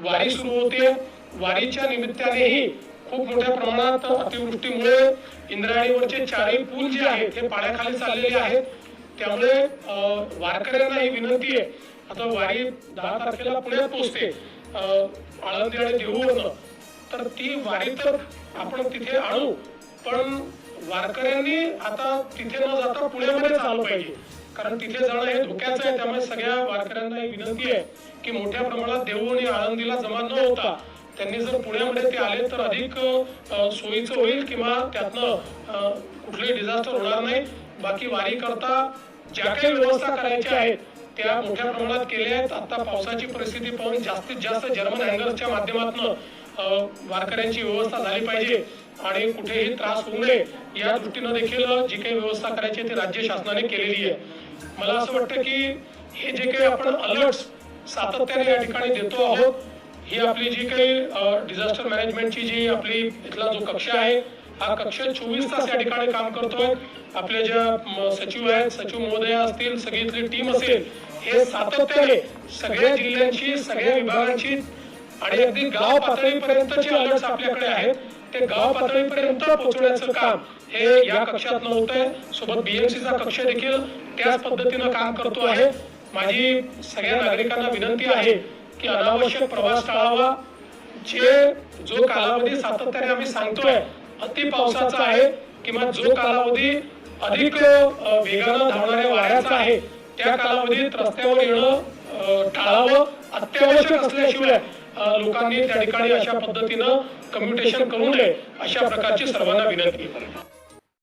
वारी सुरू होते। वारीच्या निमित्तानेही खूप मोठ्या प्रमाणात अतिवृष्टीमुळे इंद्रायणीवरचे चारही पूल जे आहेत ते पाण्याखाली चाललेले आहेत। त्यामुळे वारकऱ्यांना ही विनंती आहे, आता वारी 10 तारखेला पुण्यात पोहोचते आळंदी आणि देहूवरनं, तर ती वारी तर आपण तिथे आणू, पण वारकऱ्यांनी आता तिथे न जाता पुण्यामध्येच आलं पाहिजे, कारण तिथे जाणं हे धोक्याचं आहे। त्यामुळे सगळ्या वारकऱ्यांना ही विनंती आहे की मोठ्या प्रमाणात देहू आणि आळंदीला जमा न होता त्यांनी जर पुण्यामध्ये ते आले तर अधिक सोयीचं होईल, किंवा त्यातनं कुठलंही डिझास्टर होणार नाही। बाकी वारी करता ज्या काही व्यवस्था करायच्या आहेत त्या मोठ्या प्रमाणात केल्या आहेत। आता पावसाची परिस्थिती पाहून जास्तीत जास्त जर्मन हँगर्सच्या माध्यमातून वारकऱ्यांची व्यवस्था झाली पाहिजे आणि कुठेही त्रास होऊ नये या दृष्टीनं देखील जी काही व्यवस्था करायची ती राज्य शासनाने केलेली आहे। मला असं वाटतं की हे जे काही आपण अलर्ट्स सातत्याने या ठिकाणी देतो आहोत, ही आपली जी काही डिझास्टर मॅनेजमेंटची जी आपली इथला जो कक्ष आहे, हा कक्ष 24 तास या ठिकाणी काम करतोय। आपल्या ज्या सचिव आहेत, सचिव महोदय असतील, सगळी इथली टीम असेल, हे सातत्याने सगळ्या जिल्ह्यांची, सगळ्या विभागांची आणि अगदी गाव पातळीपर्यंतचे अलर्ट्स आपल्याकडे आहेत, ते गाव पातळीपर्यंत पोहोचवण्याचं काम हे या कक्षात होतंय। सोबत बीएमसीचा कक्ष देखील त्याच पद्धतीनं काम करतो आहे। माझी सगळ्या नागरिकांना विनंती आहे की अनावश्यक प्रवास टाळावा। जो कालावधी सातत्याने आम्ही सांगतोय अति पावसाचा आहे किंवा जो कालावधी अधिक वेगानं धावणाऱ्या वाऱ्याचा आहे, त्या कालावधीत रस्त्यावर येणं टाळावं। अत्यावश्यक असल्याशिवाय लोकांनी त्या ठिकाणी अशा पद्धतीनं कम्युनिकेशन करू नये, अशा प्रकारची सर्वांना विनंती आहे।